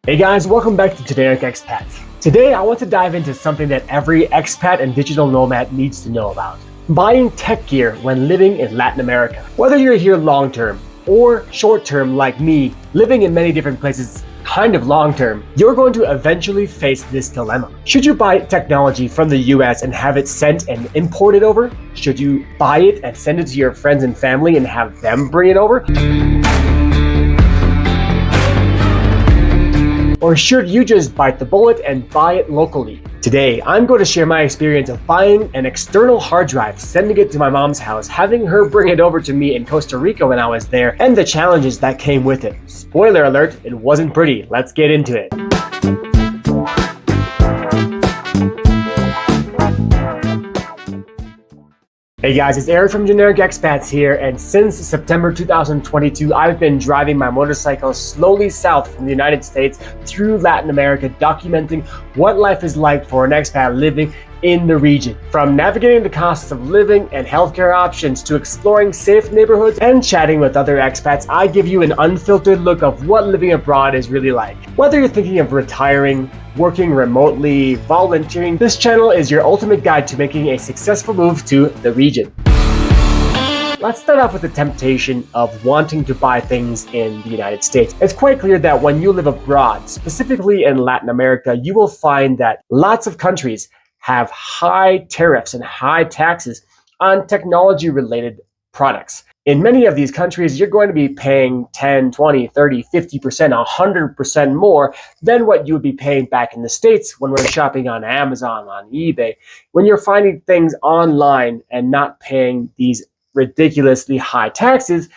Hey guys, welcome back to Generic Expats. Today I want to dive into something that every expat and digital nomad needs to know about. Buying tech gear when living in Latin America. Whether you're here long-term or short-term like me, living in many different places kind of long-term, you're going to eventually face this dilemma. Should you buy technology from the US and have it sent and imported over? Should you buy it and send it to your friends and family and have them bring it over? Or should you just bite the bullet and buy it locally? Today, I'm going to share my experience of buying an external hard drive, sending it to my mom's house, having her bring it over to me in Costa Rica when I was there, and the challenges that came with it. Spoiler alert, it wasn't pretty. Let's get into it. Hey guys, it's Eric from Generic Expats here, and since September 2022, I've been driving my motorcycle slowly south from the United States through Latin America, documenting what life is like for an expat living in the region. From navigating the costs of living and healthcare options to exploring safe neighborhoods and chatting with other expats, I give you an unfiltered look of what living abroad is really like. Whether you're thinking of retiring, working remotely, volunteering, this channel is your ultimate guide to making a successful move to the region. Let's start off with the temptation of wanting to buy things in the United States. It's quite clear that when you live abroad, specifically in Latin America, you will find that lots of countries have high tariffs and high taxes on technology-related products. In many of these countries, you're going to be paying 10, 20, 30, 50%, 100% more than what you would be paying back in the States when we're shopping on Amazon, on eBay. When you're finding things online and not paying these ridiculously high taxes,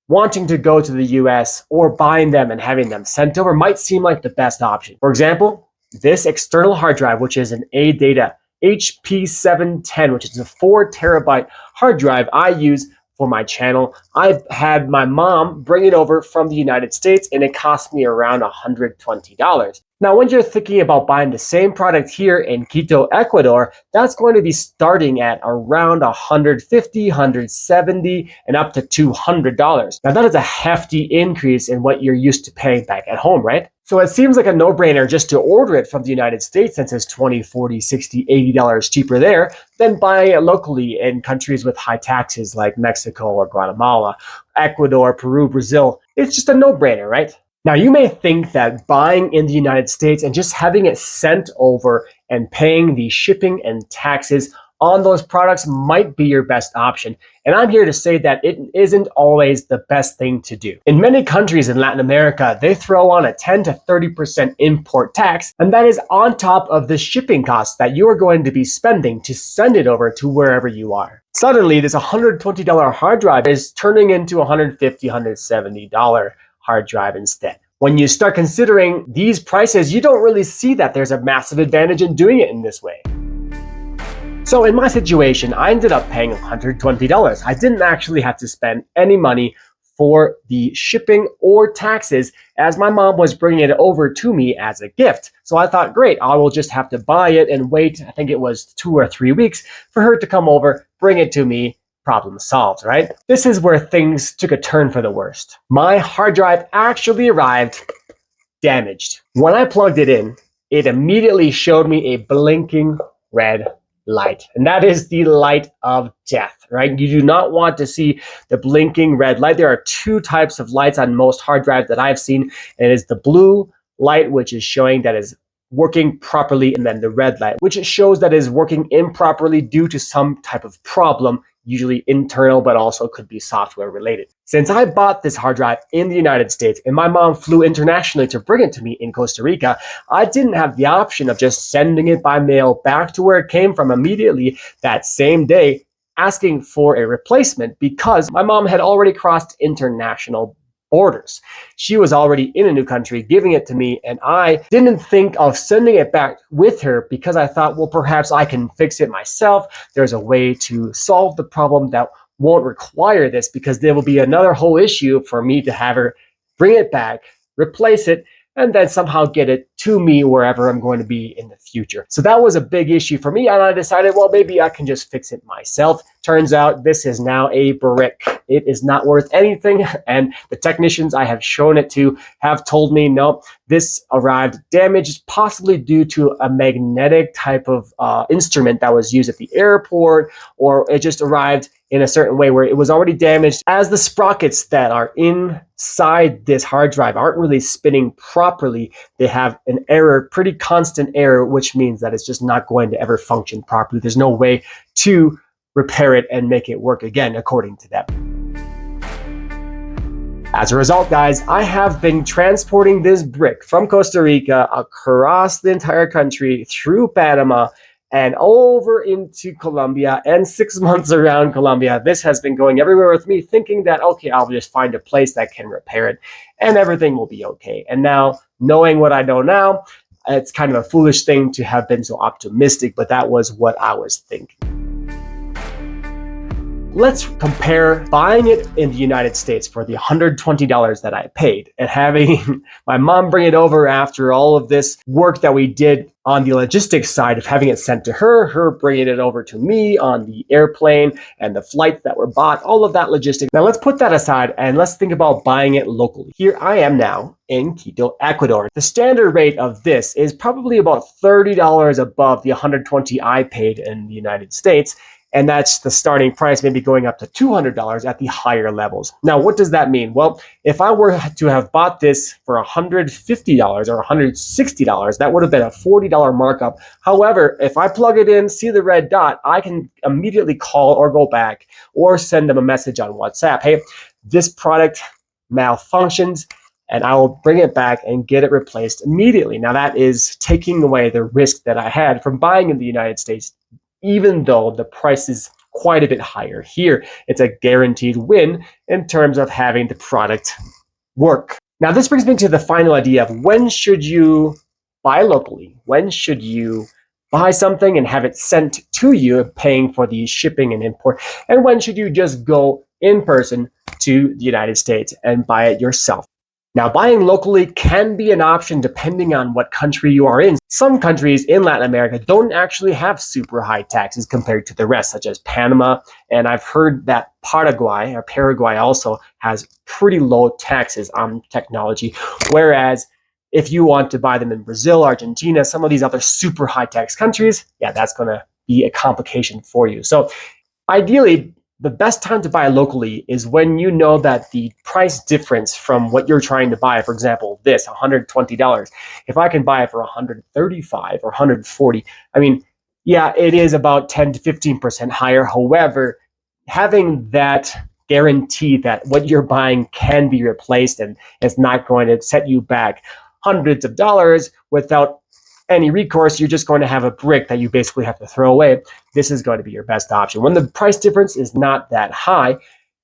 wanting to go to the US or buying them and having them sent over might seem like the best option. For example, this external hard drive, which is an ADATA HP710, which is a 4 terabyte hard drive I use for my channel. I had my mom bring it over from the United States and it cost me around $120. Now, when you're thinking about buying the same product here in Quito, Ecuador, that's going to be starting at around $150, $170, and up to $200. Now, that is a hefty increase in what you're used to paying back at home, right? So it seems like a no-brainer just to order it from the United States since it's $20, $40, $60, $80 cheaper there than buying it locally in countries with high taxes like Mexico or Guatemala, Ecuador, Peru, Brazil. It's just a no-brainer, right? Now, you may think that buying in the United States and just having it sent over and paying the shipping and taxes on those products might be your best option. And I'm here to say that it isn't always the best thing to do. In many countries in Latin America, they throw on a 10 to 30% import tax, and that is on top of the shipping costs that you are going to be spending to send it over to wherever you are. Suddenly, this $120 hard drive is turning into $150, $170 hard drive instead. When you start considering these prices, you don't really see that there's a massive advantage in doing it in this way. So in my situation, I ended up paying $120. I didn't actually have to spend any money for the shipping or taxes as my mom was bringing it over to me as a gift. So I thought, great, I will just have to buy it and wait, I think it was 2 or 3 weeks for her to come over, bring it to me, problem solved, right? This is where things took a turn for the worst. My hard drive actually arrived damaged. When I plugged it in, it immediately showed me a blinking red light. And that is the light of death, right? You do not want to see the blinking red light. There are 2 types of lights on most hard drives that I've seen. And it is the blue light, which is showing that is working properly, and then the red light, which shows that is working improperly due to some type of problem, usually internal, but also could be software related. Since I bought this hard drive in the United States and my mom flew internationally to bring it to me in Costa Rica, I didn't have the option of just sending it by mail back to where it came from immediately that same day, asking for a replacement because my mom had already crossed international borders. She was already in a new country giving it to me, and I didn't think of sending it back with her because I thought, well, perhaps I can fix it myself. There's a way to solve the problem that won't require this, because there will be another whole issue for me to have her bring it back, replace it, and then somehow get it to me wherever I'm going to be in the future. So that was a big issue for me, and I decided, well, maybe I can just fix it myself. Turns out this is now a brick. It is not worth anything, and the technicians I have shown it to have told me, no, this arrived damaged, possibly due to a magnetic type of instrument that was used at the airport, or it just arrived in a certain way where it was already damaged, as the sprockets that are inside this hard drive aren't really spinning properly. They have an error, pretty constant error, which means that it's just not going to ever function properly. There's no way to repair it and make it work again, according to them. As a result, guys, I have been transporting this brick from Costa Rica across the entire country, through Panama, and over into Colombia, and 6 months around Colombia. This has been going everywhere with me, thinking that, okay, I'll just find a place that can repair it and everything will be okay. And now, knowing what I know now, it's kind of a foolish thing to have been so optimistic, but that was what I was thinking. Let's compare buying it in the United States for the $120 that I paid and having my mom bring it over after all of this work that we did on the logistics side of having it sent to her, her bringing it over to me on the airplane and the flights that were bought, all of that logistics. Now let's put that aside and let's think about buying it locally. Here I am now in Quito, Ecuador. The standard rate of this is probably about $30 above the $120 I paid in the United States. And that's the starting price, maybe going up to $200 at the higher levels. Now, what does that mean? Well, if I were to have bought this for $150 or $160, that would have been a $40 markup. However, if I plug it in, see the red dot, I can immediately call or go back or send them a message on WhatsApp. Hey, this product malfunctions, and I will bring it back and get it replaced immediately. Now, that is taking away the risk that I had from buying in the United States, even though the price is quite a bit higher. Here, it's a guaranteed win in terms of having the product work. Now, this brings me to the final idea of when should you buy locally? When should you buy something and have it sent to you, paying for the shipping and import? And when should you just go in person to the United States and buy it yourself? Now, buying locally can be an option depending on what country you are in. Some countries in Latin America don't actually have super high taxes compared to the rest, such as Panama. And I've heard that Paraguay also has pretty low taxes on technology. Whereas if you want to buy them in Brazil, Argentina, some of these other super high tax countries, yeah, that's going to be a complication for you. So ideally, the best time to buy locally is when you know that the price difference from what you're trying to buy, for example, this $120, if I can buy it for $135 or $140, I mean, yeah, it is about 10 to 15% higher. However, having that guarantee that what you're buying can be replaced and it's not going to set you back hundreds of dollars without any recourse, you're just going to have a brick that you basically have to throw away. This is going to be your best option when the price difference is not that high,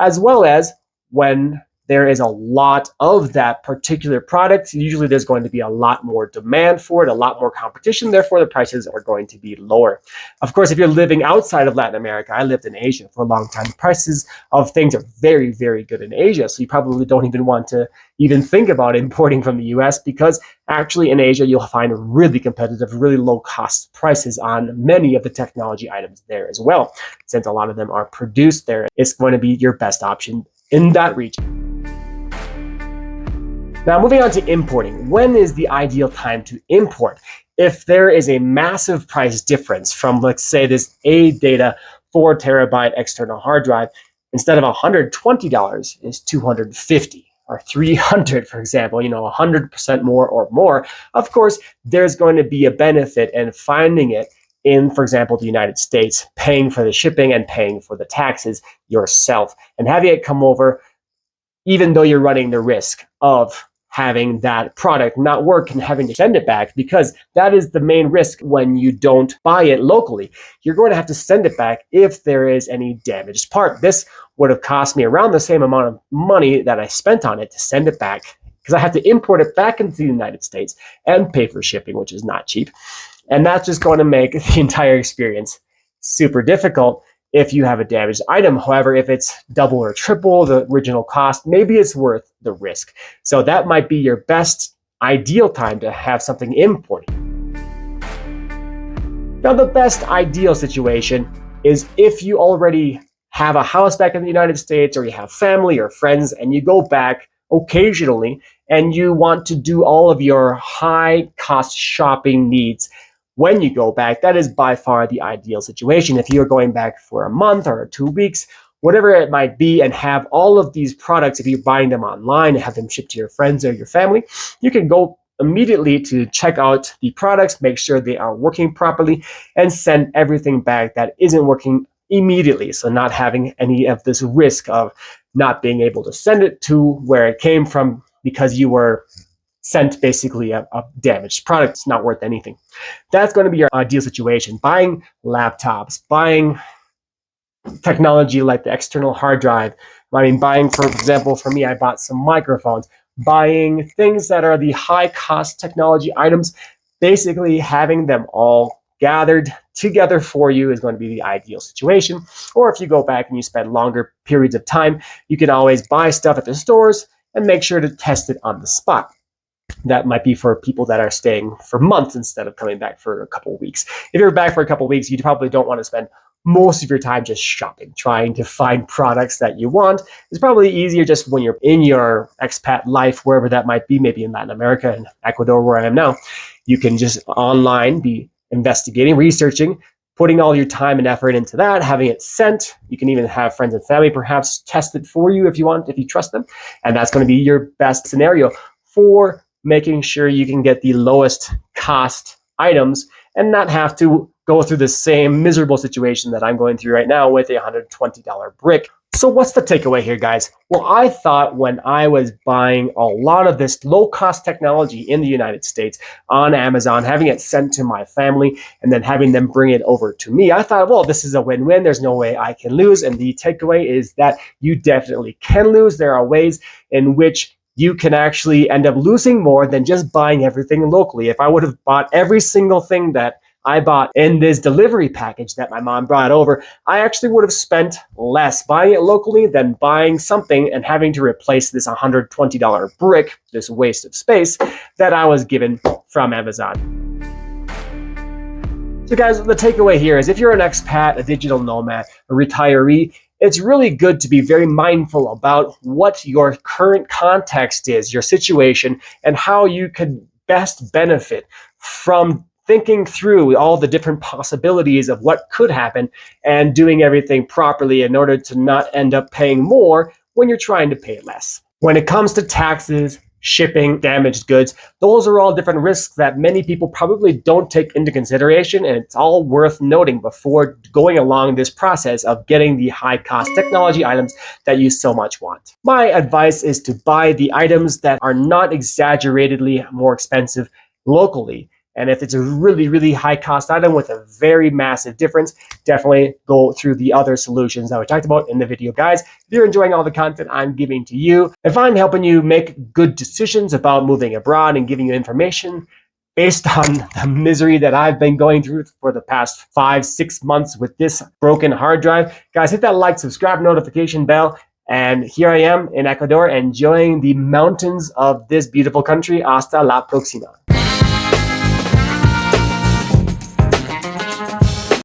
as well as when there is a lot of that particular product. Usually there's going to be a lot more demand for it, a lot more competition, therefore the prices are going to be lower. Of course, if you're living outside of Latin America, I lived in Asia for a long time, the prices of things are very, very good in Asia, so you probably don't even want to even think about importing from the US, because actually in Asia you'll find really competitive, really low cost prices on many of the technology items there as well. Since a lot of them are produced there, it's going to be your best option in that region. Now, moving on to importing. When is the ideal time to import? If there is a massive price difference from, let's say, this ADATA 4 terabyte external hard drive, instead of $120 is $250 or $300, for example, 100% more or more, of course, there's going to be a benefit in finding it in, for example, the United States, paying for the shipping and paying for the taxes yourself, and having it come over, even though you're running the risk of having that product not work and having to send it back, because that is the main risk when you don't buy it locally. You're going to have to send it back if there is any damaged part. This would have cost me around the same amount of money that I spent on it to send it back, because I have to import it back into the United States and pay for shipping, which is not cheap. And that's just going to make the entire experience super difficult if you have a damaged item. However, if it's double or triple the original cost, maybe it's worth the risk. So that might be your best ideal time to have something imported. Now, the best ideal situation is if you already have a house back in the United States, or you have family or friends, and you go back occasionally and you want to do all of your high cost shopping needs when you go back. That is by far the ideal situation. If you're going back for a month or 2 weeks, whatever it might be, and have all of these products, if you're buying them online and have them shipped to your friends or your family, you can go immediately to check out the products, make sure they are working properly, and send everything back that isn't working immediately. So not having any of this risk of not being able to send it to where it came from because you were sent basically a damaged product. It's not worth anything. That's going to be your ideal situation. Buying laptops, buying technology like the external hard drive. I mean, buying, for example, for me, I bought some microphones, buying things that are the high cost technology items. Basically having them all gathered together for you is going to be the ideal situation. Or if you go back and you spend longer periods of time, you can always buy stuff at the stores and make sure to test it on the spot. That might be for people that are staying for months instead of coming back for a couple of weeks. If you're back for a couple of weeks, you probably don't want to spend most of your time just shopping, trying to find products that you want. It's probably easier just when you're in your expat life, wherever that might be, maybe in Latin America and Ecuador, where I am now. You can just online be investigating, researching, putting all your time and effort into that, having it sent. You can even have friends and family perhaps test it for you if you want, if you trust them. And that's going to be your best scenario for making sure you can get the lowest cost items and not have to go through the same miserable situation that I'm going through right now with a $120 brick. So what's the takeaway here, guys? Well, I thought when I was buying a lot of this low-cost technology in the United States on Amazon, having it sent to my family, and then having them bring it over to me, I thought, well, this is a win-win. There's no way I can lose. And the takeaway is that you definitely can lose. There are ways in which you can actually end up losing more than just buying everything locally. If I would have bought every single thing that I bought in this delivery package that my mom brought over, I actually would have spent less buying it locally than buying something and having to replace this $120 brick, this waste of space that I was given from Amazon. So guys, the takeaway here is if you're an expat, a digital nomad, a retiree, it's really good to be very mindful about what your current context is, your situation, and how you could best benefit from thinking through all the different possibilities of what could happen and doing everything properly in order to not end up paying more when you're trying to pay less. When it comes to taxes, shipping, damaged goods, those are all different risks that many people probably don't take into consideration, and it's all worth noting before going along this process of getting the high cost technology items that you so much want. My advice is to buy the items that are not exaggeratedly more expensive locally. And if it's a really, really high cost item with a very massive difference, definitely go through the other solutions that we talked about in the video, guys. If you're enjoying all the content I'm giving to you, if I'm helping you make good decisions about moving abroad and giving you information based on the misery that I've been going through for the past 5-6 months with this broken hard drive, guys, hit that like, subscribe, notification bell. And here I am in Ecuador enjoying the mountains of this beautiful country. Hasta la próxima.